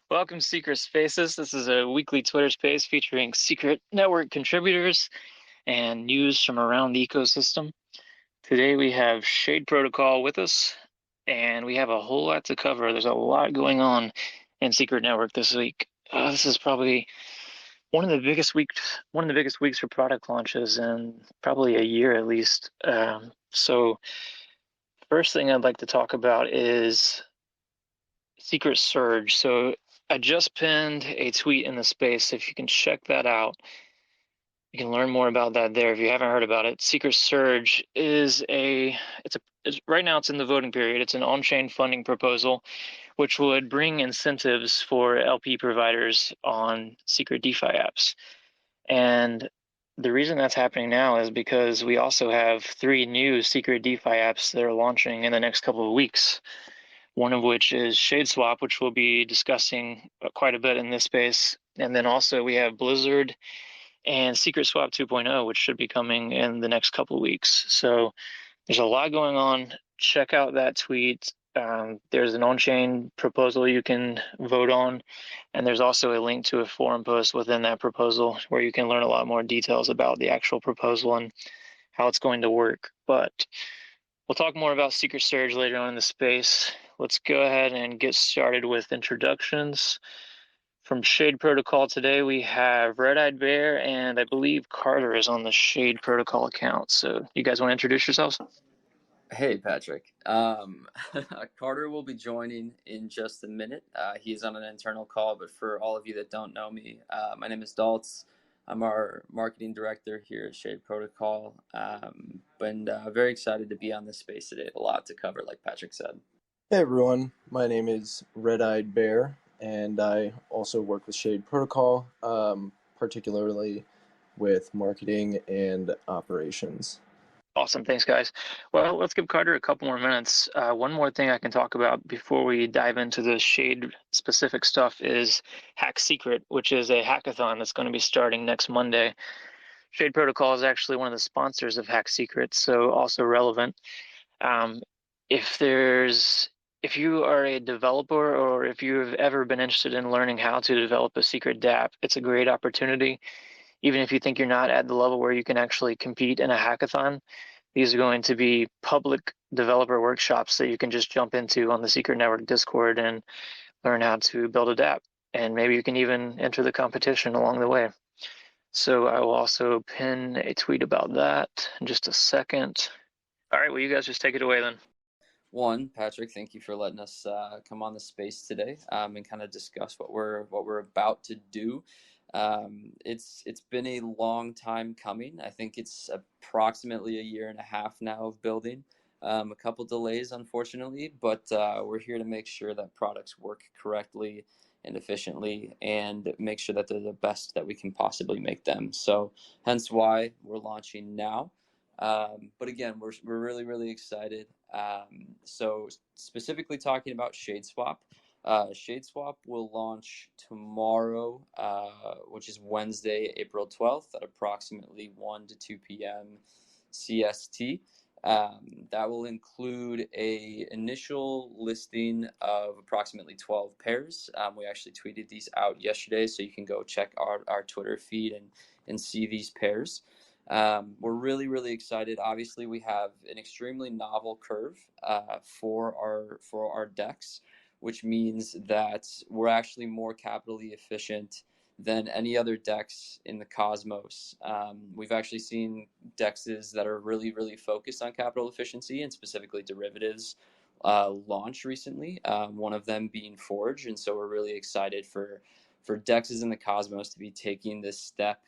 Welcome, Secret Spaces. This is a weekly Twitter space featuring secret network contributors and news from around the ecosystem. Today we have Shade Protocol with us, and we have a whole lot to cover. There's a lot going on in Secret Network this week. This is probably one of the biggest weeks for product launches in probably a year at least. So first thing I'd like to talk about is Secret Surge. So I just pinned a tweet in the space. If you can check that out, you can learn more about that there if you haven't heard about it. Secret Surge is right now it's in the voting period. It's an on-chain funding proposal, which would bring incentives for LP providers on secret DeFi apps. And the reason that's happening now is because we also have three new secret DeFi apps that are launching in the next couple of weeks. One of which is ShadeSwap, which we'll be discussing quite a bit in this space. And then also we have Blizzard and Secret Swap 2.0, which should be coming in the next couple of weeks. So there's a lot going on. Check out that tweet. There's an on-chain proposal you can vote on, and there's also a link to a forum post within that proposal where you can learn a lot more details about the actual proposal and how it's going to work. But we'll talk more about Secret Surge later on in the space. Let's go ahead and get started with introductions. From Shade Protocol today, we have Red-Eyed Bear, and I believe Carter is on the Shade Protocol account. So you guys want to introduce yourselves? Hey, Patrick. Carter will be joining in just a minute. He's on an internal call, but for all of you that don't know me, my name is Daltz. I'm our marketing director here at Shade Protocol, and very excited to be on this space today. A lot to cover, like Patrick said. Hey everyone, my name is Red-Eyed Bear, and I also work with Shade Protocol, particularly with marketing and operations. Awesome. Thanks, guys. Well, let's give Carter a couple more minutes. One more thing I can talk about before we dive into the Shade specific stuff is HackSecret, which is a hackathon that's going to be starting next Monday. Shade Protocol is actually one of the sponsors of HackSecret, so also relevant. Um, if you are a developer or if you've ever been interested in learning how to develop a secret dApp, it's a great opportunity. Even if you think you're not at the level where you can actually compete in a hackathon, these are going to be public developer workshops that you can just jump into on the Secret Network Discord and learn how to build a dApp. And maybe you can even enter the competition along the way. So I will also pin a tweet about that in just a second. All right, well, you guys just take it away then. One, Patrick, thank you for letting us come on the space today and kind of discuss what we're about to do. It's been a long time coming. I think it's approximately a year and a half now of building. A couple delays, unfortunately, but we're here to make sure that products work correctly and efficiently and make sure that they're the best that we can possibly make them. So hence why we're launching now. But again, we're really excited. So specifically talking about ShadeSwap, ShadeSwap will launch tomorrow, which is Wednesday, April 12th at approximately 1 to 2 p.m. CST. That will include a initial listing of approximately 12 pairs. We actually tweeted these out yesterday, so you can go check our Twitter feed and see these pairs. We're really excited. Obviously, we have an extremely novel curve for our DEX, which means that we're actually more capitally efficient than any other DEX in the Cosmos. We've actually seen DEXs that are really focused on capital efficiency and specifically derivatives launch recently, one of them being Forge. And so we're really excited for DEXs in the Cosmos to be taking this step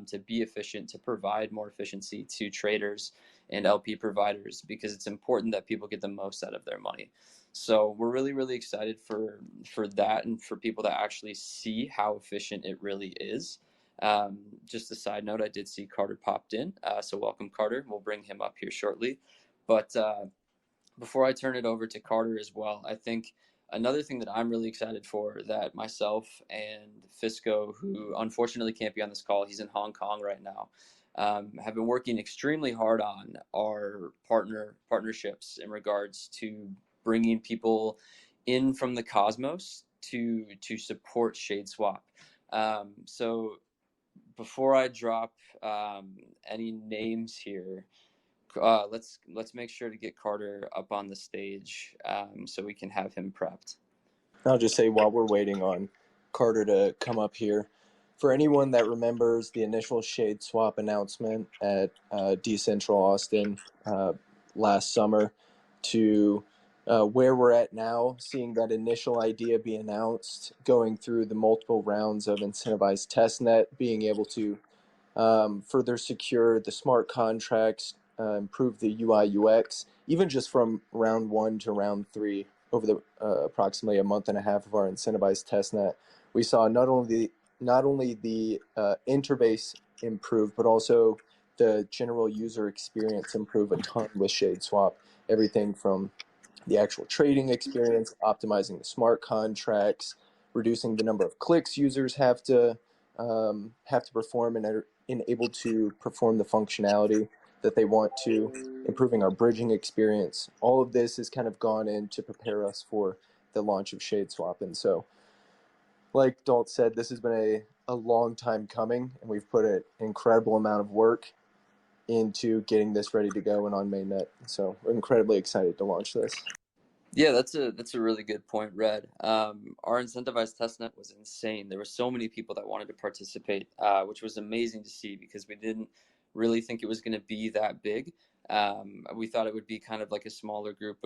to be efficient, to provide more efficiency to traders and LP providers, because it's important that people get the most out of their money. So we're really excited for that and for people to actually see how efficient it really is. Just a side note, I did see Carter popped in, so welcome Carter. We'll bring him up here shortly. But before I turn it over to Carter as well, I think another thing that I'm really excited for, that myself and Fisco, who unfortunately can't be on this call, he's in Hong Kong right now, have been working extremely hard on our partnerships in regards to bringing people in from the Cosmos to support ShadeSwap. So before I drop any names here, let's make sure to get Carter up on the stage so we can have him prepped. I'll just say while we're waiting on Carter to come up here, for anyone that remembers the initial ShadeSwap announcement at Decentral Austin last summer to where we're at now, seeing that initial idea be announced, going through the multiple rounds of incentivized testnet, being able to further secure the smart contracts, improve the UI UX, even just from round 1 to round 3 over the approximately a month and a half of our incentivized testnet, we saw not only the interface improve, but also the general user experience improve a ton with ShadeSwap. Everything from the actual trading experience, optimizing the smart contracts, reducing the number of clicks users have to perform and are able to perform the functionality that they want to, improving our bridging experience. All of this has kind of gone in to prepare us for the launch of ShadeSwap. And so, like Dalt said, this has been a long time coming, and we've put an incredible amount of work into getting this ready to go and on mainnet. So we're incredibly excited to launch this. Yeah, that's a really good point, Red. Our incentivized testnet was insane. There were so many people that wanted to participate, which was amazing to see because we didn't really think it was going to be that big. We thought it would be kind of like a smaller group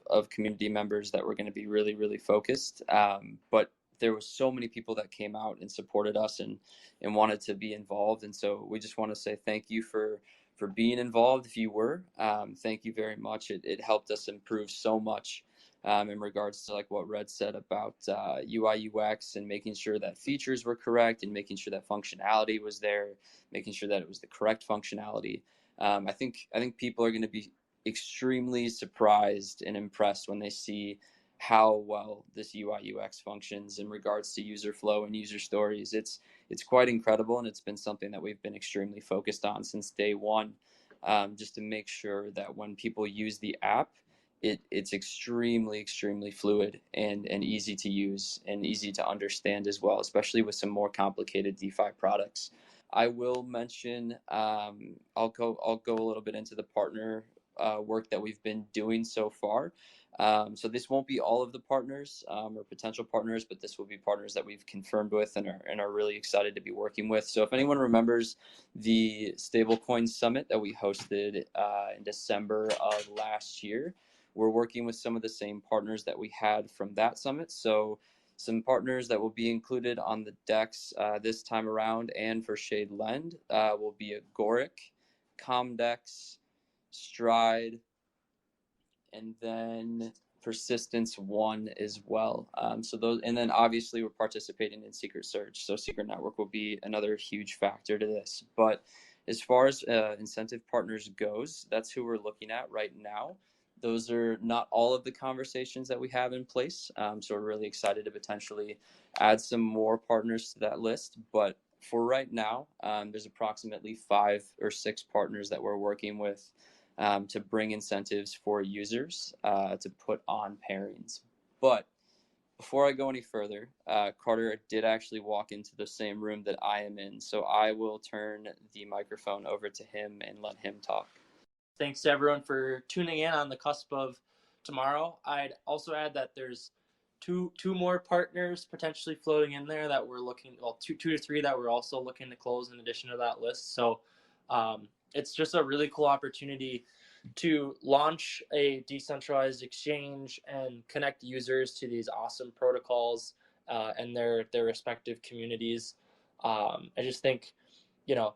of community members that were going to be really, really focused. But there was so many people that came out and supported us and wanted to be involved. And so we just want to say thank you for being involved if you were. Thank you very much. It helped us improve so much in regards to like what Red said about UI UX and making sure that features were correct and making sure that functionality was there, making sure that it was the correct functionality. I think people are going to be extremely surprised and impressed when they see how well this UI UX functions in regards to user flow and user stories. It's quite incredible, and it's been something that we've been extremely focused on since day one, just to make sure that when people use the app, it's extremely fluid and easy to use and easy to understand as well, especially with some more complicated DeFi products. I will mention I'll go a little bit into the partner work that we've been doing so far. So this won't be all of the partners or potential partners, but this will be partners that we've confirmed with and are really excited to be working with. So if anyone remembers the stablecoin summit that we hosted in December of last year, we're working with some of the same partners that we had from that summit. So some partners that will be included on the decks this time around and for Shade Lend will be Agoric, Comdex, Stride, and then Persistence One as well. So those, and then obviously we're participating in Secret Surge. So Secret Network will be another huge factor to this. But as far as incentive partners goes, that's who we're looking at right now. Those are not all of the conversations that we have in place. So we're really excited to potentially add some more partners to that list. But for right now, there's approximately 5 or 6 partners that we're working with to bring incentives for users to put on pairings. But before I go any further, Carter did actually walk into the same room that I am in. So I will turn the microphone over to him and let him talk. Thanks to everyone for tuning in on the cusp of tomorrow. I'd also add that there's two more partners potentially floating in there that we're looking, well, two to three that we're also looking to close in addition to that list. So it's just a really cool opportunity to launch a decentralized exchange and connect users to these awesome protocols and their respective communities. I just think, you know,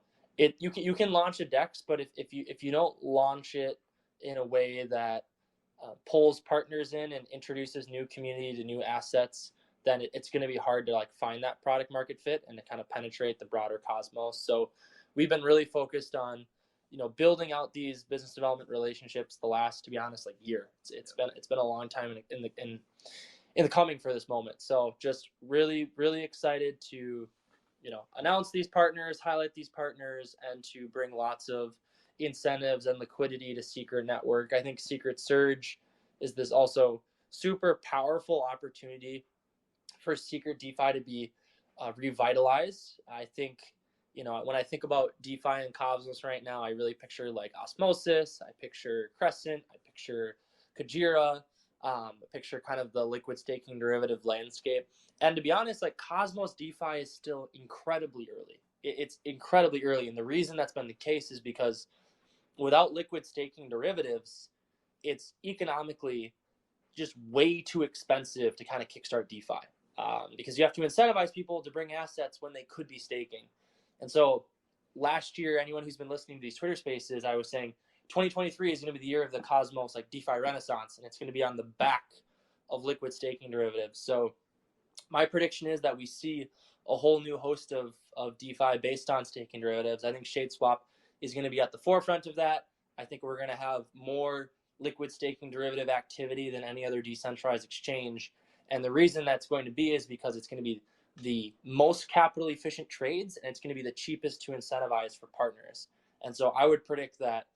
you can launch a DEX, but if you don't launch it in a way that pulls partners in and introduces new community to new assets, then it's going to be hard to like find that product market fit and to kind of penetrate the broader cosmos. So we've been really focused on, you know, building out these business development relationships the last, to be honest, like year. It's been a long time in the coming for this moment. So just really excited to, you know, announce these partners, highlight these partners, and to bring lots of incentives and liquidity to Secret Network. I think Secret Surge is this also super powerful opportunity for Secret DeFi to be revitalized. I think, when I think about DeFi and Cosmos right now, I really picture like Osmosis, I picture Crescent, I picture Kajira, I picture kind of the liquid staking derivative landscape. And to be honest, like Cosmos DeFi is still incredibly early. It's incredibly early. And the reason that's been the case is because without liquid staking derivatives, it's economically just way too expensive to kind of kickstart DeFi, because you have to incentivize people to bring assets when they could be staking. And so last year, anyone who's been listening to these Twitter spaces, I was saying 2023 is going to be the year of the Cosmos like DeFi renaissance, and it's going to be on the back of liquid staking derivatives. So my prediction is that we see a whole new host of DeFi based on staking derivatives. I think ShadeSwap is going to be at the forefront of that. I think we're going to have more liquid staking derivative activity than any other decentralized exchange. And the reason that's going to be is because it's going to be the most capital efficient trades, and it's going to be the cheapest to incentivize for partners. And so I would predict that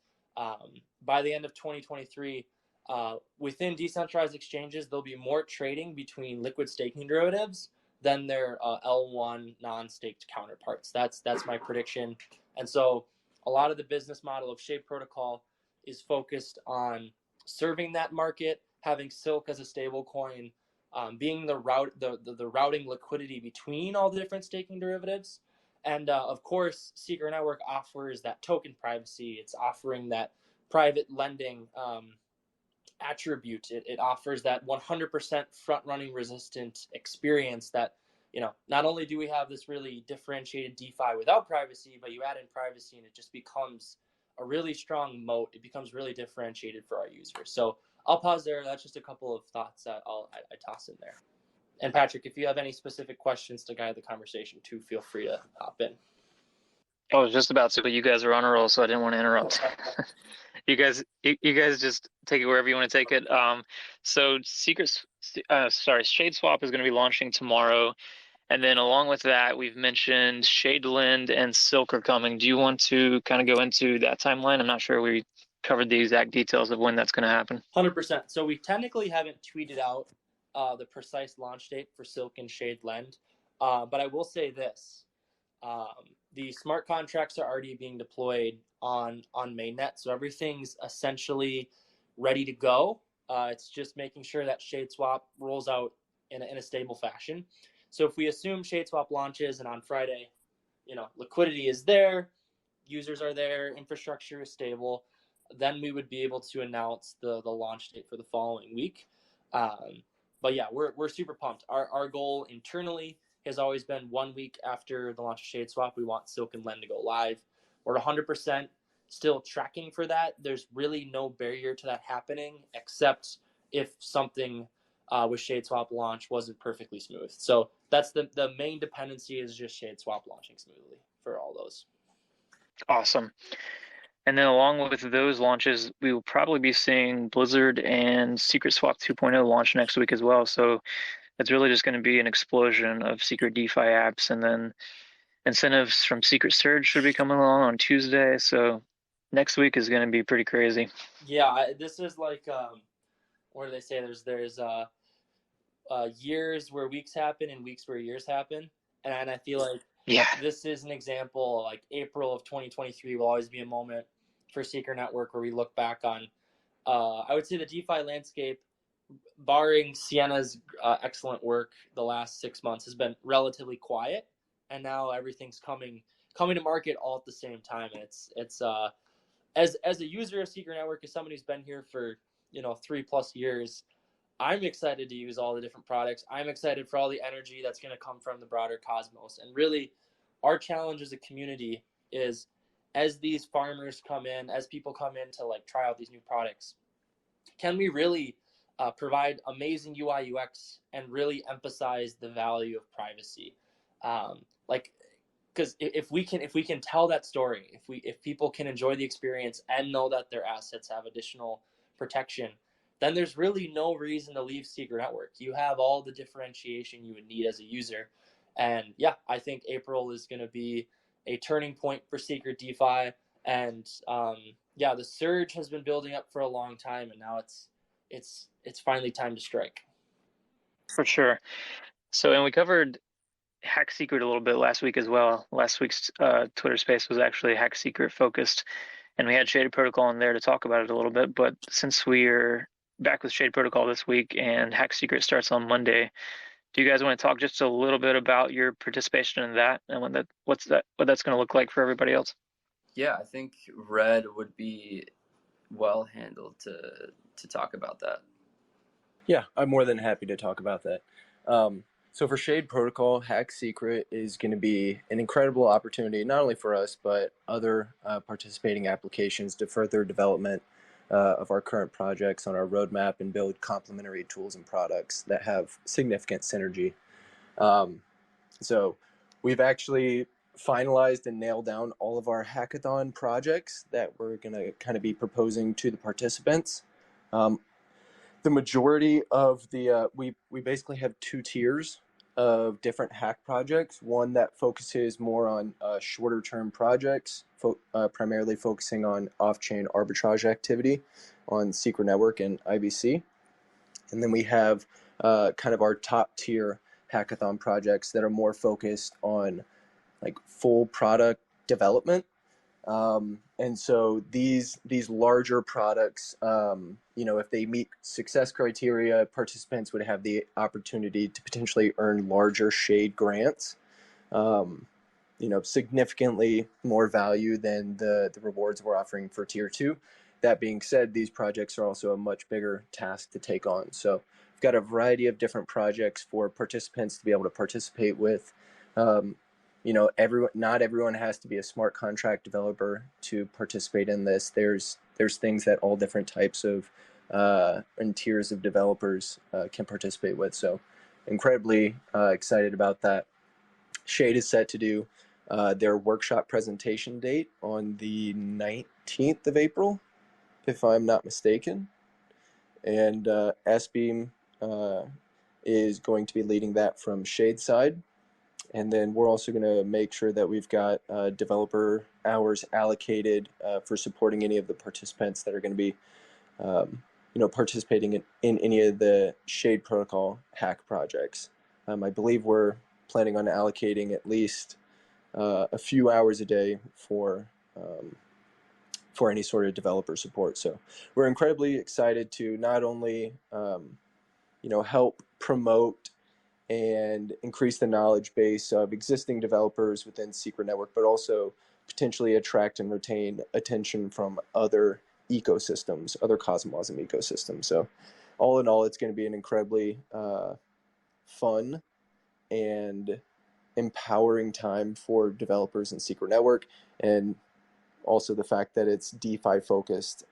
by the end of 2023, within decentralized exchanges, there'll be more trading between liquid staking derivatives than their L1 non-staked counterparts. That's my prediction. And so a lot of the business model of Shade Protocol is focused on serving that market, having Silk as a stable coin, being the routing liquidity between all the different staking derivatives. And of course, Secret Network offers that token privacy. It's offering that private lending attribute. It offers that 100% front-running resistant experience that, not only do we have this really differentiated DeFi without privacy, but you add in privacy and it just becomes a really strong moat. It becomes really differentiated for our users. So I'll pause there. That's just a couple of thoughts that I toss in there. And Patrick, if you have any specific questions to guide the conversation too, feel free to hop in. I was just about to, but you guys are on a roll, so I didn't want to interrupt. You guys just take it wherever you want to take it. So ShadeSwap is going to be launching tomorrow. And then along with that, we've mentioned ShadeLend and Silk are coming. Do you want to kind of go into that timeline? I'm not sure we covered the exact details of when that's going to happen. 100%. So we technically haven't tweeted out the precise launch date for Silk and ShadeLend. But I will say this. The smart contracts are already being deployed on mainnet. So everything's essentially ready to go. It's just making sure that ShadeSwap rolls out in a stable fashion. So if we assume ShadeSwap launches and on Friday, liquidity is there, users are there, infrastructure is stable, then we would be able to announce the launch date for the following week. But yeah, we're super pumped. Our goal internally has always been 1 week after the launch of ShadeSwap, we want Silk and Lend to go live. We're 100% still tracking for that. There's really no barrier to that happening, except if something with ShadeSwap launch wasn't perfectly smooth. So that's the main dependency is just ShadeSwap launching smoothly for all those. Awesome. And then along with those launches, we will probably be seeing Blizzard and SecretSwap 2.0 launch next week as well. So it's really just going to be an explosion of Secret DeFi apps. And then incentives from Secret Surge should be coming along on Tuesday. So next week is going to be pretty crazy. Yeah, this is like, what do they say? There's years where weeks happen and weeks where years happen. And I feel like this is an example, like April of 2023 will always be a moment for Secret Network where we look back on, I would say the DeFi landscape, barring Sienna's excellent work the last 6 months, has been relatively quiet, and now everything's coming to market all at the same time. And it's as a user of Secret Network, as someone who's been here for 3+ years, I'm excited to use all the different products. I'm excited for all the energy that's going to come from the broader Cosmos. And really, our challenge as a community is, as these farmers come in, as people come in to like try out these new products, can we really provide amazing UI UX and really emphasize the value of privacy? Because if we can tell that story, if people can enjoy the experience and know that their assets have additional protection, then there's really no reason to leave Secret Network. You have all the differentiation you would need as a user. And yeah, I think April is going to be a turning point for Secret DeFi. And the surge has been building up for a long time, and now it's finally time to strike. For sure. And we covered HackSecret a little bit last week as well. Last week's Twitter space was actually HackSecret focused, and we had Shade Protocol in there to talk about it a little bit. But since we're back with Shade Protocol this week and HackSecret starts on Monday, do you guys want to talk just a little bit about your participation in that and what that's going to look like for everybody else? Yeah, I think Red would be well handled to talk about that. Yeah, I'm more than happy to talk about that. So for Shade Protocol, HackSecret is going to be an incredible opportunity, not only for us, but other participating applications to further development of our current projects on our roadmap and build complementary tools and products that have significant synergy. So we've actually finalized and nailed down all of our hackathon projects that we're going to kind of be proposing to the participants. The majority of the we basically have two tiers of different hack projects. One that focuses more on shorter term projects, primarily focusing on off-chain arbitrage activity on Secret Network and IBC. And then we have kind of our top tier hackathon projects that are more focused on like full product development. And so these larger products, if they meet success criteria, participants would have the opportunity to potentially earn larger Shade grants, significantly more value than the rewards we're offering for tier 2. That being said, these projects are also a much bigger task to take on. So we've got a variety of different projects for participants to be able to participate with. Not everyone has to be a smart contract developer to participate in this. There's things that all different types of and tiers of developers can participate with. So incredibly excited about that. Shade is set to do their workshop presentation date on the 19th of April, if I'm not mistaken. And S-Beam is going to be leading that from Shade side. And then we're also going to make sure that we've got developer hours allocated for supporting any of the participants that are going to be, participating in any of the Shade Protocol hack projects. I believe we're planning on allocating at least a few hours a day for any sort of developer support. So we're incredibly excited to not only, help promote and increase the knowledge base of existing developers within Secret Network, but also potentially attract and retain attention from other ecosystems, other Cosmosm ecosystems. So all in all, it's going to be an incredibly fun and empowering time for developers in Secret Network. And also the fact that it's DeFi focused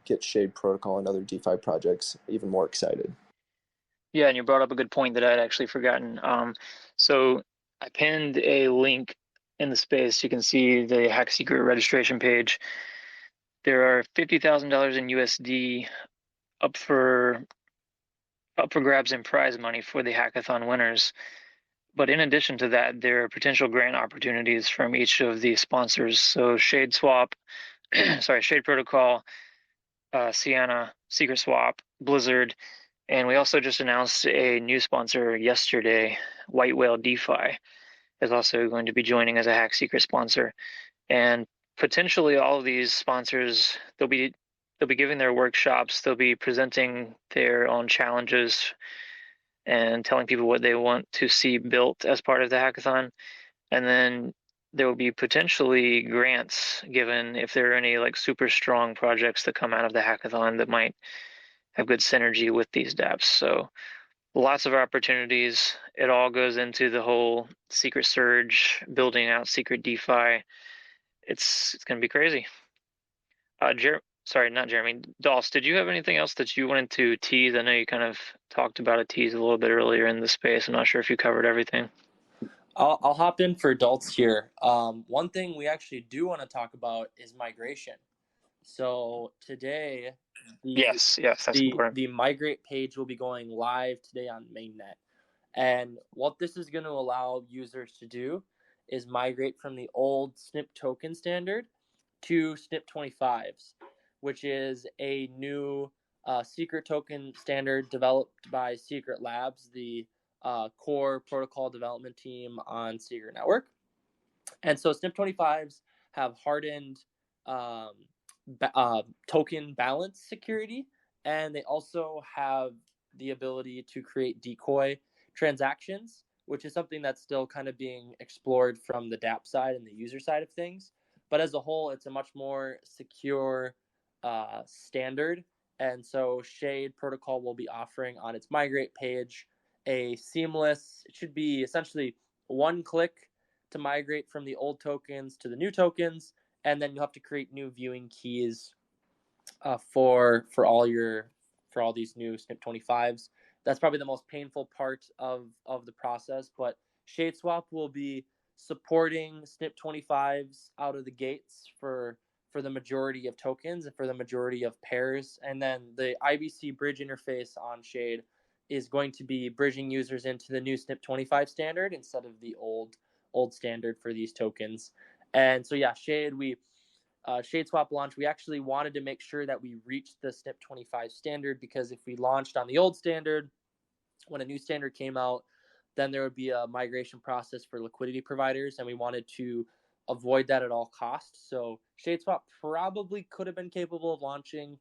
gets Shade Protocol and other DeFi projects even more excited. Yeah, and you brought up a good point that I'd actually forgotten. So I pinned a link in the space. You can see the HackSecret registration page. There are $50,000 in USD up for grabs in prize money for the hackathon winners. But in addition to that, there are potential grant opportunities from each of the sponsors. So ShadeSwap, Shade Protocol, Sienna, SecretSwap, Blizzard. And we also just announced a new sponsor yesterday, White Whale DeFi, is also going to be joining as a HackSecret sponsor. And potentially all of these sponsors, they'll be giving their workshops, they'll be presenting their own challenges and telling people what they want to see built as part of the hackathon. And then there will be potentially grants given if there are any like super strong projects that come out of the hackathon that might have good synergy with these dApps. So lots of opportunities. It all goes into the whole Secret Surge, building out Secret DeFi. It's going to be crazy. Sorry, not Jeremy. Dolce, did you have anything else that you wanted to tease? I know you kind of talked about a tease a little bit earlier in the space. I'm not sure if you covered everything. I'll hop in for adults here. One thing we actually do want to talk about is migration. So today, Yes, that's important. The migrate page will be going live today on mainnet. And what this is going to allow users to do is migrate from the old SNP token standard to SNP 25s, which is a new secret token standard developed by Secret Labs, the core protocol development team on Secret Network. And so SNP25s have hardened token balance security, and they also have the ability to create decoy transactions, which is something that's still kind of being explored from the dApp side and the user side of things. But as a whole, it's a much more secure standard. And so Shade Protocol will be offering on its migrate page a seamless, it should be essentially one click to migrate from the old tokens to the new tokens, and then you'll have to create new viewing keys for all these new SNP25s. That's probably the most painful part of the process, but ShadeSwap will be supporting SNP25s out of the gates for the majority of tokens and for the majority of pairs. And then the IBC bridge interface on Shade is going to be bridging users into the new SNP25 standard instead of the old standard for these tokens. And so yeah, ShadeSwap launch, we actually wanted to make sure that we reached the SNP25 standard, because if we launched on the old standard, when a new standard came out, then there would be a migration process for liquidity providers, and we wanted to avoid that at all costs. So ShadeSwap probably could have been capable of launching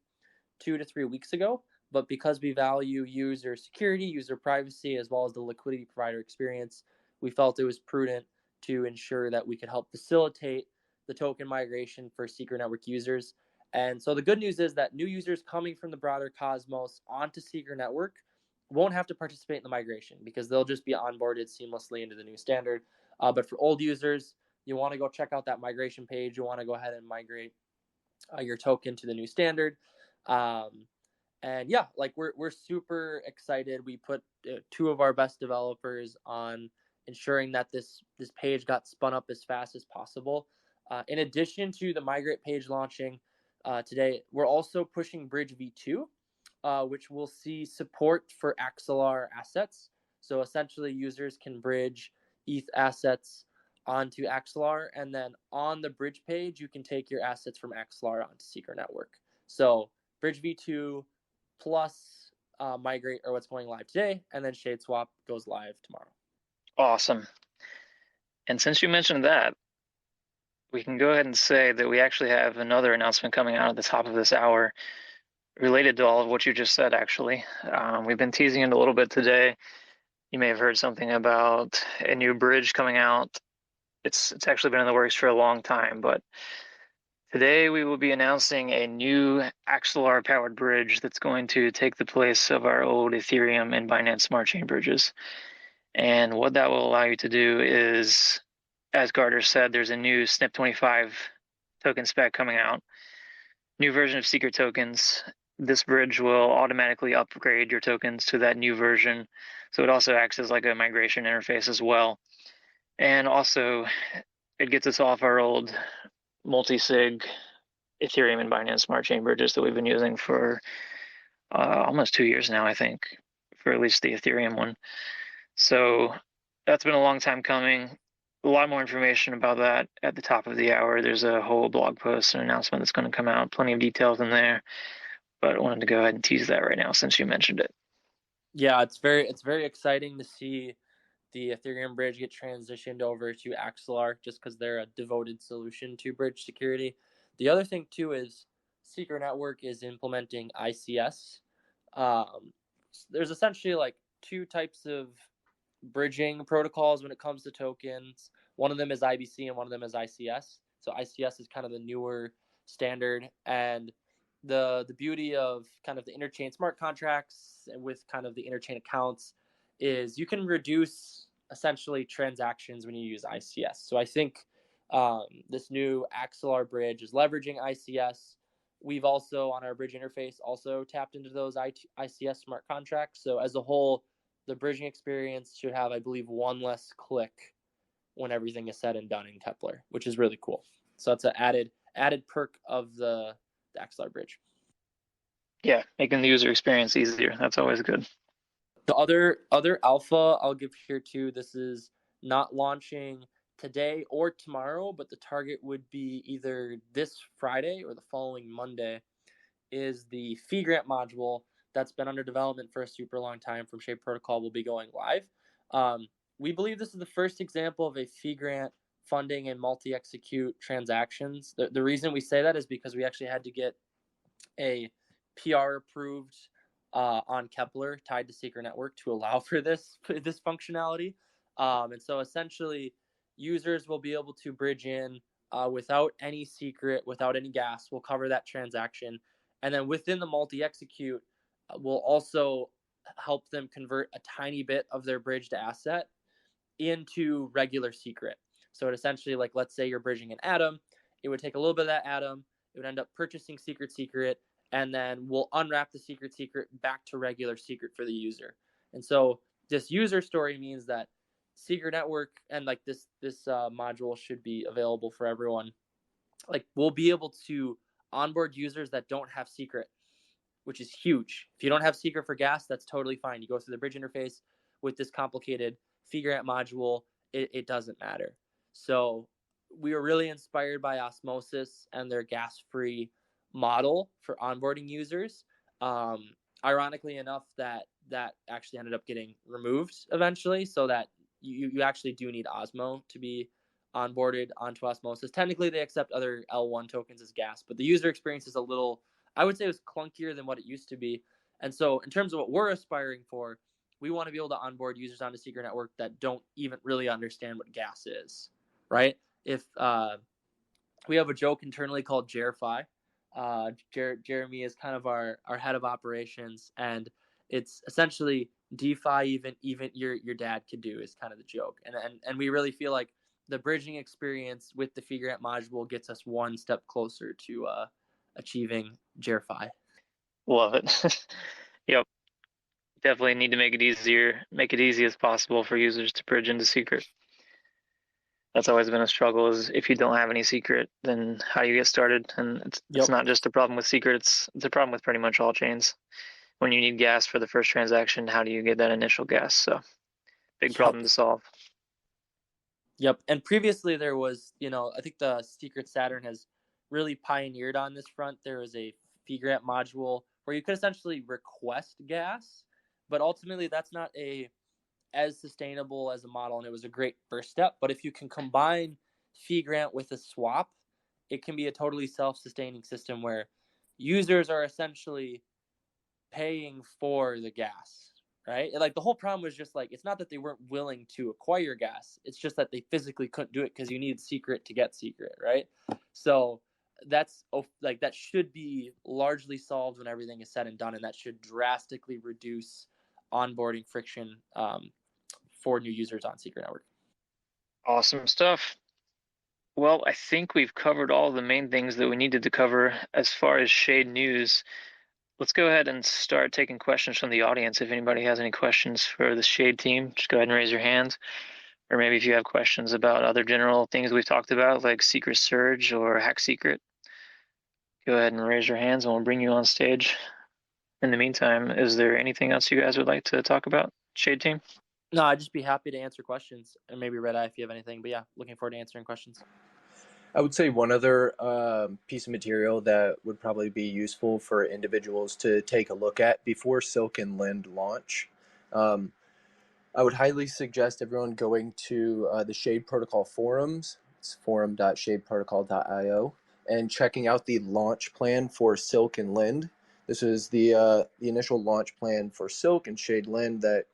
2 to 3 weeks ago, but because we value user security, user privacy, as well as the liquidity provider experience, we felt it was prudent to ensure that we could help facilitate the token migration for Secret Network users. And so the good news is that new users coming from the broader Cosmos onto Secret Network won't have to participate in the migration, because they'll just be onboarded seamlessly into the new standard. But for old users, you want to go check out that migration page. You want to go ahead and migrate your token to the new standard. And yeah, like we're super excited. We put 2 of our best developers on ensuring that this page got spun up as fast as possible. In addition to the migrate page launching today, we're also pushing Bridge v2, which will see support for Axelar assets. So essentially, users can bridge ETH assets onto Axelar, and then on the bridge page, you can take your assets from Axelar onto Secret Network. So Bridge v2 plus migrate are what's going live today, and then ShadeSwap goes live tomorrow. Awesome. And since you mentioned that, we can go ahead and say that we actually have another announcement coming out at the top of this hour related to all of what you just said, actually. We've been teasing it a little bit today. You may have heard something about a new bridge coming out. It's actually been in the works for a long time, but today we will be announcing a new Axelar-powered bridge that's going to take the place of our old Ethereum and Binance Smart Chain bridges. And what that will allow you to do is, as Garter said, there's a new SNP25 token spec coming out, new version of Secret tokens. This bridge will automatically upgrade your tokens to that new version. So it also acts as like a migration interface as well. And also, it gets us off our old multi-sig Ethereum and Binance Smart Chain bridges that we've been using for almost 2 years now, I think, for at least the Ethereum one. So that's been a long time coming. A lot more information about that at the top of the hour. There's a whole blog post and announcement that's going to come out. Plenty of details in there. But I wanted to go ahead and tease that right now since you mentioned it. Yeah, it's very exciting to see the Ethereum bridge get transitioned over to Axelar, just because they're a devoted solution to bridge security. The other thing too is Secret Network is implementing ICS. There's essentially like 2 types of bridging protocols when it comes to tokens. One of them is IBC and one of them is ICS. So ICS is kind of the newer standard, and the beauty of kind of the interchain smart contracts and with kind of the interchain accounts is you can reduce essentially transactions when you use ICS. So I think this new Axelar bridge is leveraging ICS. We've also on our bridge interface also tapped into those ICS smart contracts. So as a whole, the bridging experience should have, I believe, 1 less click when everything is said and done in Kepler, which is really cool. So that's an added perk of the Axelar bridge. Yeah, making the user experience easier. That's always good. The other alpha I'll give here too, this is not launching today or tomorrow, but the target would be either this Friday or the following Monday, is the fee grant module that's been under development for a super long time from Shade Protocol will be going live. We believe this is the first example of a fee grant funding and multi-execute transactions. The reason we say that is because we actually had to get a PR approved on Kepler tied to Secret Network to allow for this functionality. And so essentially, users will be able to bridge in without any secret, without any gas. We'll cover that transaction. And then within the multi-execute, we'll also help them convert a tiny bit of their bridged asset into regular secret. So it essentially, like, let's say you're bridging an atom, it would take a little bit of that atom, it would end up purchasing secret, and then we'll unwrap the secret back to regular secret for the user. And so this user story means that Secret Network and like this module should be available for everyone. Like, we'll be able to onboard users that don't have secret, which is huge. If you don't have secret for gas, that's totally fine. You go through the bridge interface with this complicated fee grant module, it doesn't matter. So we were really inspired by Osmosis and their gas-free model for onboarding users. Ironically enough, that actually ended up getting removed eventually, so that you actually do need Osmo to be onboarded onto Osmosis. Technically, they accept other L1 tokens as gas, but the user experience is a little, I would say, it was clunkier than what it used to be. And so in terms of what we're aspiring for, we want to be able to onboard users onto Secret Network that don't even really understand what gas is, right? If we have a joke internally called JerFi. Jeremy is kind of our head of operations, and it's essentially DeFi even your dad could do is kind of the joke. And we really feel like the bridging experience with the fee grant module gets us one step closer to achieving JerFi. Love it. Yep. Definitely need to make it easy as possible for users to bridge into secret. That's always been a struggle, is if you don't have any secret, then how do you get started? And it's not just a problem with secret, it's a problem with pretty much all chains. When you need gas for the first transaction, how do you get that initial gas? So big problem to solve. Yep. And previously there was, I think the Secret Saturn has really pioneered on this front. There was a fee grant module where you could essentially request gas, but ultimately that's not as sustainable as a model, and it was a great first step. But if you can combine fee grant with a swap, it can be a totally self-sustaining system where users are essentially paying for the gas, right? Like, the whole problem was just like, it's not that they weren't willing to acquire gas, it's just that they physically couldn't do it because you need secret to get secret, right? So that's like, that should be largely solved when everything is said and done, and that should drastically reduce onboarding friction for new users on Secret Network. Awesome stuff. Well, I think we've covered all the main things that we needed to cover as far as Shade news. Let's go ahead and start taking questions from the audience. If anybody has any questions for the Shade team, just go ahead and raise your hand. Or maybe if you have questions about other general things we've talked about, like Secret Surge or HackSecret, go ahead and raise your hands and we'll bring you on stage. In the meantime, is there anything else you guys would like to talk about, Shade team? No, I'd just be happy to answer questions, and maybe Red Eye if you have anything. But yeah, looking forward to answering questions. I would say one other piece of material that would probably be useful for individuals to take a look at before Silk and Lind launch. I would highly suggest everyone going to the Shade Protocol forums. It's forum.shadeprotocol.io, and checking out the launch plan for Silk and Lind. This is the initial launch plan for Silk and Shade Lind that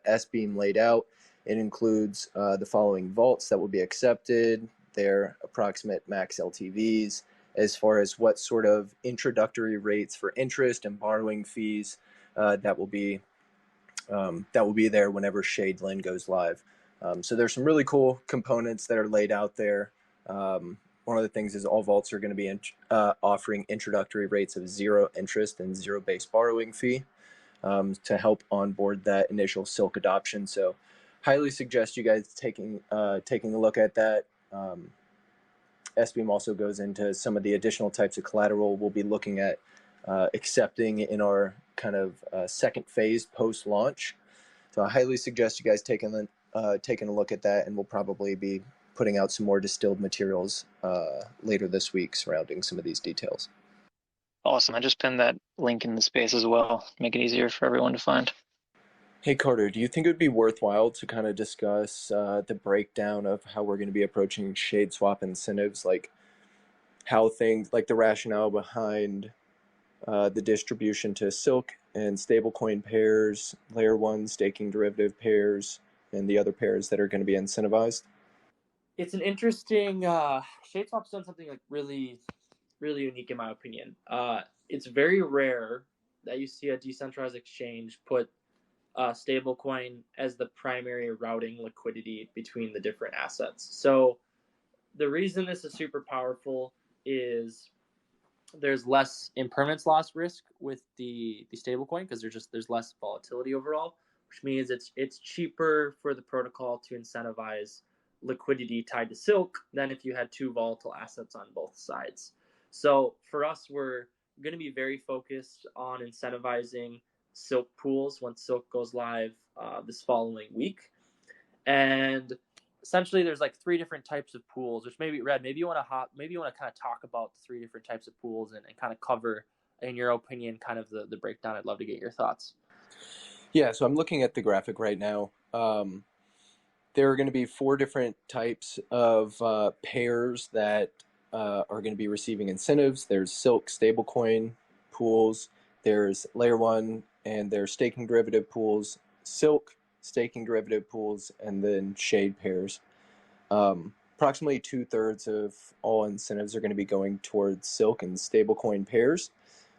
S-Beam laid out. It includes the following vaults that will be accepted, their approximate max LTVs, as far as what sort of introductory rates for interest and borrowing fees that will be there whenever Shade Lind goes live. So there's some really cool components that are laid out there. One of the things is all vaults are going to be offering introductory rates of 0 interest and 0 base borrowing fee to help onboard that initial Silk adoption. So highly suggest you guys taking a look at that. S-Beam also goes into some of the additional types of collateral we'll be looking at accepting in our kind of second phase post-launch. So I highly suggest you guys taking a look at that, and we'll probably be putting out some more distilled materials later this week surrounding some of these details. Awesome. I just pinned that link in the space as well. Make it easier for everyone to find. Hey Carter, do you think it would be worthwhile to kind of discuss the breakdown of how we're going to be approaching ShadeSwap incentives, like how things, like the rationale behind the distribution to Silk and stablecoin pairs, layer one staking derivative pairs, and the other pairs that are going to be incentivized? It's an interesting. ShadeSwap's done something like really, really unique in my opinion. It's very rare that you see a decentralized exchange put stablecoin as the primary routing liquidity between the different assets. So the reason this is super powerful is there's less impermanence loss risk with the stablecoin because there's less volatility overall, which means it's cheaper for the protocol to incentivize liquidity tied to Silk than if you had two volatile assets on both sides. So for us, we're going to be very focused on incentivizing Silk pools once Silk goes live this following week. And essentially there's like three different types of pools, which maybe maybe you want to kind of talk about the three different types of pools and kind of cover, in your opinion, kind of the breakdown. I'd love to get your thoughts. Yeah, so I'm looking at the graphic right now. There are going to be four different types of pairs that are going to be receiving incentives. There's Silk stablecoin pools, there's layer one, and there's staking derivative pools, Silk staking derivative pools, and then Shade pairs. Approximately 2/3 of all incentives are going to be going towards Silk and stablecoin pairs.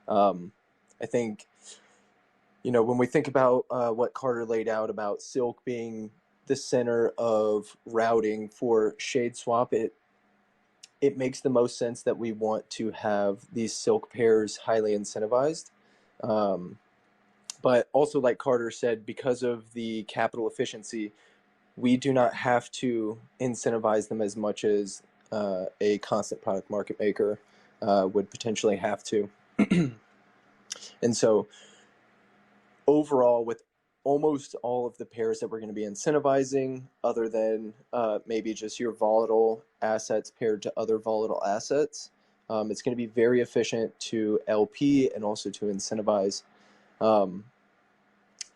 I think, when we think about what Carter laid out about Silk being the center of routing for ShadeSwap, it makes the most sense that we want to have these Silk pairs highly incentivized. But also, like Carter said, because of the capital efficiency, we do not have to incentivize them as much as a constant product market maker would potentially have to. And so overall, with almost all of the pairs that we're going to be incentivizing, other than maybe just your volatile assets paired to other volatile assets, it's going to be very efficient to LP and also to incentivize.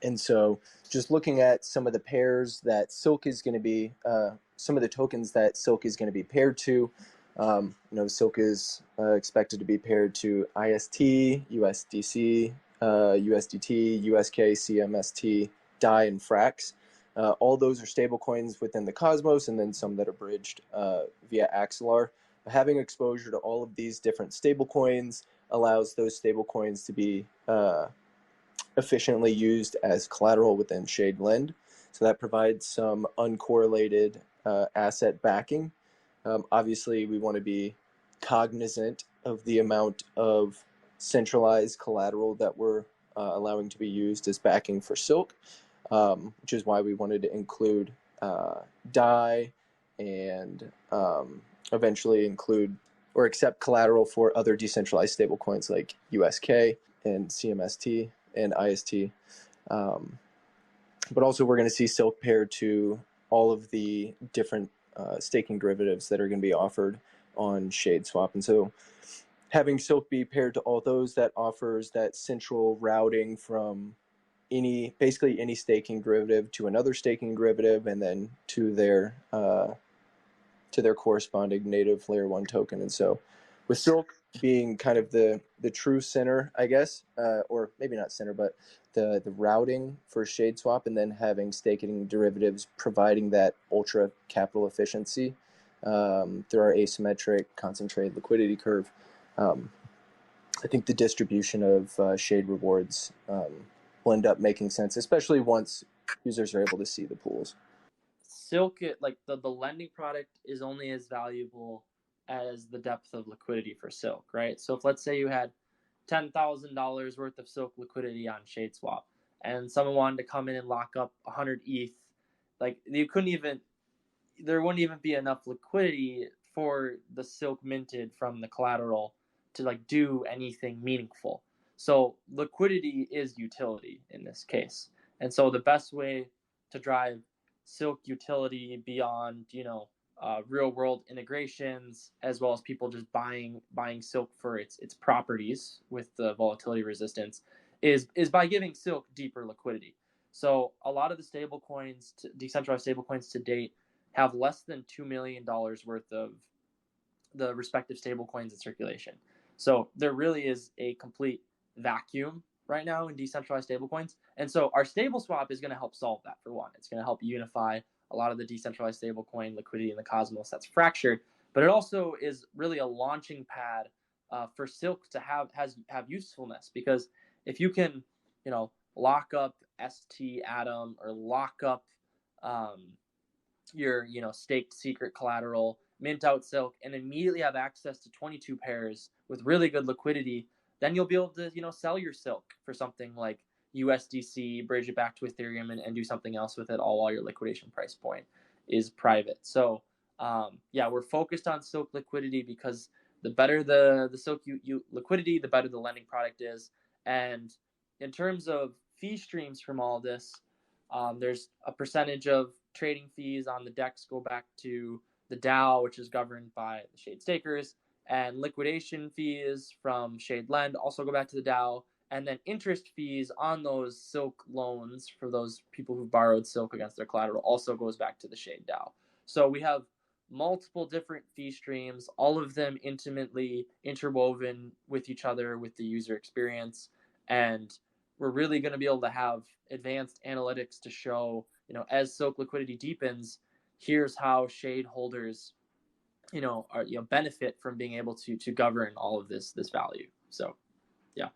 And so just looking at some of the pairs that Silk is going to be, some of the tokens that Silk is going to be paired to, Silk is expected to be paired to IST, USDC, USDT, USK, CMST, DAI, and Frax. All those are stablecoins within the Cosmos, and then some that are bridged via Axelar. Having exposure to all of these different stablecoins allows those stablecoins to be efficiently used as collateral within Shade Lend. So that provides some uncorrelated asset backing. Obviously, we want to be cognizant of the amount of centralized collateral that we're allowing to be used as backing for Silk, which is why we wanted to include DAI and eventually include or accept collateral for other decentralized stablecoins like USK and CMST and IST. But also we're going to see Silk paired to all of the different staking derivatives that are going to be offered on ShadeSwap. And so having Silk be paired to all those, that offers that central routing from basically any staking derivative to another staking derivative, and then to their corresponding native layer one token. And so with Silk being kind of the true center, I guess, or maybe not center, but the routing for ShadeSwap, and then having staking derivatives providing that ultra capital efficiency through our asymmetric concentrated liquidity curve. I think the distribution of Shade rewards will end up making sense, especially once users are able to see the pools. Silk, like the lending product is only as valuable as the depth of liquidity for Silk, right? So if let's say you had $10,000 worth of Silk liquidity on ShadeSwap, and someone wanted to come in and lock up 100 ETH, like there wouldn't even be enough liquidity for the Silk minted from the collateral to like do anything meaningful. So liquidity is utility in this case. And so the best way to drive Silk utility beyond, real world integrations, as well as people just buying Silk for its properties with the volatility resistance, is by giving Silk deeper liquidity. So a lot of the decentralized stable coins to date have less than $2 million worth of the respective stable coins in circulation. So there really is a complete vacuum right now in decentralized stablecoins. And so our StableSwap is going to help solve that. For one, it's going to help unify a lot of the decentralized stablecoin liquidity in the cosmos that's fractured. But it also is really a launching pad for Silk to have usefulness, because if you can, lock up ST Atom or lock up your staked secret collateral, mint out Silk, and immediately have access to 22 pairs with really good liquidity, then you'll be able to sell your Silk for something like USDC, bridge it back to Ethereum, and do something else with it, all while your liquidation price point is private. So we're focused on Silk liquidity, because the better the Silk liquidity, the better the lending product is. And in terms of fee streams from all this, there's a percentage of trading fees on the DEX go back to the DAO, which is governed by the Shade stakers, and liquidation fees from Shade Lend also go back to the DAO, and then interest fees on those Silk loans for those people who borrowed Silk against their collateral also goes back to the Shade DAO. So we have multiple different fee streams, all of them intimately interwoven with each other with the user experience, and we're really going to be able to have advanced analytics to show, as Silk liquidity deepens, here's how Shade holders, benefit from being able to govern all of this value. So, yeah.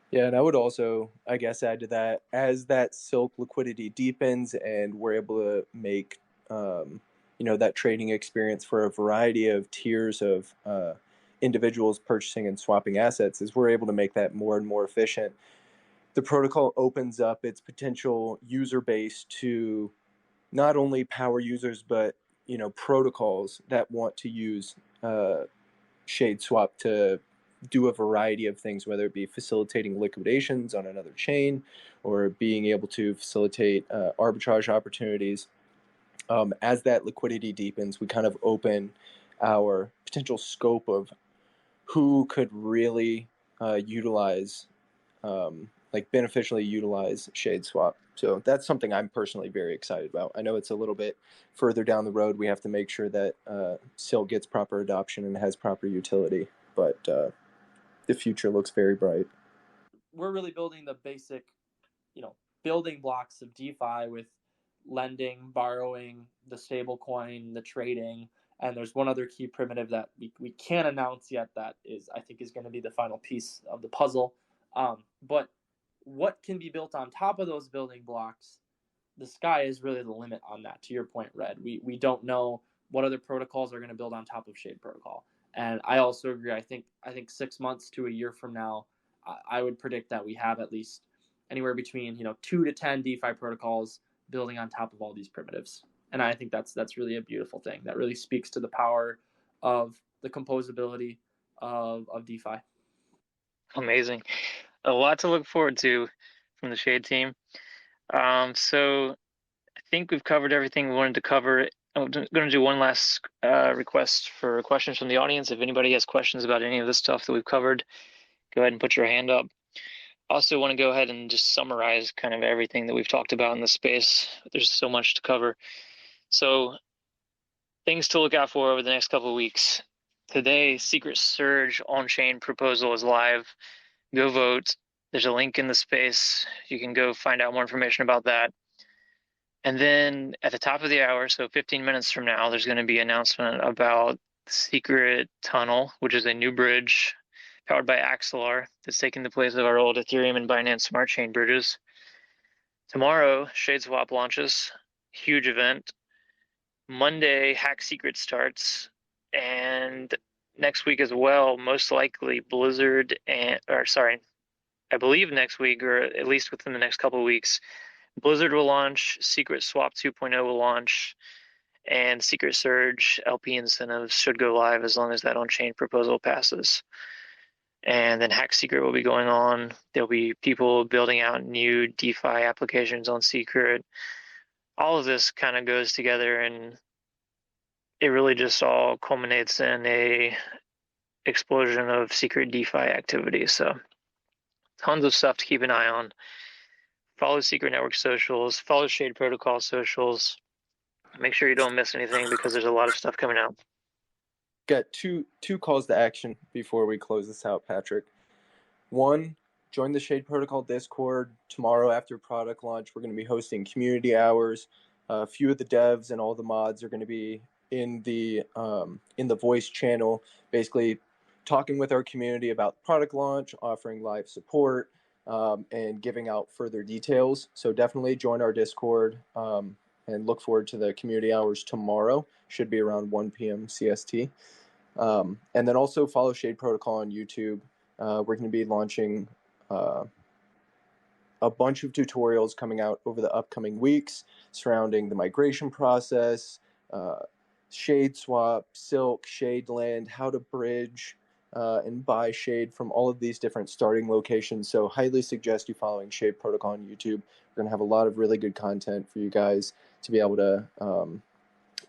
Yeah, and I would also, I guess, add to that, as that Silk liquidity deepens and we're able to make, that trading experience for a variety of tiers of individuals purchasing and swapping assets, as we're able to make that more and more efficient, the protocol opens up its potential user base to not only power users, but protocols that want to use ShadeSwap to do a variety of things, whether it be facilitating liquidations on another chain or being able to facilitate arbitrage opportunities. As that liquidity deepens, we kind of open our potential scope of who could really beneficially utilize ShadeSwap. So that's something I'm personally very excited about. I know it's a little bit further down the road. We have to make sure that Silk gets proper adoption and has proper utility, but the future looks very bright. We're really building the basic, building blocks of DeFi with lending, borrowing, the stable coin, the trading, and there's one other key primitive that we can't announce yet that I think is going to be the final piece of the puzzle. But what can be built on top of those building blocks, the sky is really the limit on that. To your point, Red, we don't know what other protocols are going to build on top of Shade Protocol. And I also agree. I think 6 months to a year from now, I would predict that we have at least anywhere between 2 to 10 DeFi protocols building on top of all these primitives. And I think that's really a beautiful thing. That really speaks to the power of the composability of DeFi. Amazing. A lot to look forward to from the Shade team. So I think we've covered everything we wanted to cover. I'm going to do one last request for questions from the audience. If anybody has questions about any of this stuff that we've covered, go ahead and put your hand up. Also want to go ahead and just summarize kind of everything that we've talked about in this space. There's so much to cover. So things to look out for over the next couple of weeks. Today, Secret Surge on-chain proposal is live. Go vote. There's a link in the space. You can go find out more information about that. And then at the top of the hour, so 15 minutes from now, there's going to be an announcement about Secret Tunnel, which is a new bridge powered by Axelar that's taking the place of our old Ethereum and Binance Smart Chain bridges. Tomorrow, ShadeSwap launches. Huge event. Monday, HackSecret starts. And next week as well, most likely Blizzard I believe next week, or at least within the next couple of weeks, Blizzard will launch, Secret Swap 2.0 will launch, and Secret Surge LP incentives should go live as long as that on-chain proposal passes. And then HackSecret will be going on. There'll be people building out new DeFi applications on Secret. All of this kind of goes together, and it really just all culminates in a explosion of Secret DeFi activity. So tons of stuff to keep an eye on. follow Secret Network socials, follow Shade Protocol socials. Make sure you don't miss anything because there's a lot of stuff coming out. Got two calls to action before we close this out, Patrick. One, join the Shade Protocol Discord. Tomorrow after product launch, we're going to be hosting community hours. A few of the devs and all the mods are going to be in the voice channel, basically talking with our community about product launch, offering live support, and giving out further details. So definitely join our Discord and look forward to the community hours tomorrow. Should be around 1 p.m. CST. And then also follow Shade Protocol on YouTube. We're going to be launching a bunch of tutorials coming out over the upcoming weeks surrounding the migration process, ShadeSwap, Silk, Shadeland, how to bridge and buy Shade from all of these different starting locations. So highly suggest you following Shade Protocol on YouTube. We're going to have a lot of really good content for you guys to be able to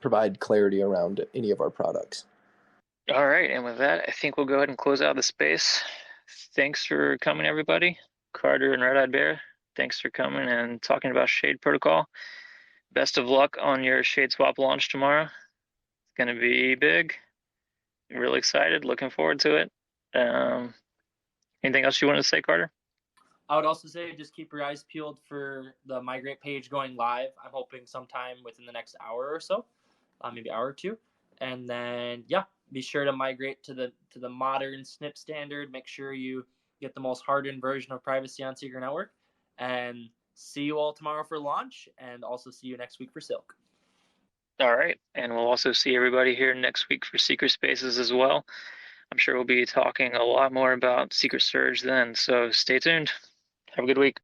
provide clarity around any of our products. All right, and with that, I think we'll go ahead and close out the space. Thanks for coming, everybody. Carter and Red Eyed Bear, thanks for coming and talking about Shade Protocol. Best of luck on your ShadeSwap launch tomorrow. It's going to be big. I'm really excited, looking forward to it. Anything else you wanted to say, Carter? I would also say just keep your eyes peeled for the Migrate page going live. I'm hoping sometime within the next hour or so, maybe hour or two. And then, yeah, be sure to migrate to the modern SNP standard. Make sure you get the most hardened version of privacy on Secret Network. And see you all tomorrow for launch, and also see you next week for Silk. All right, and we'll also see everybody here next week for Secret Spaces as well. I'm sure we'll be talking a lot more about Secret Surge then, so stay tuned. Have a good week.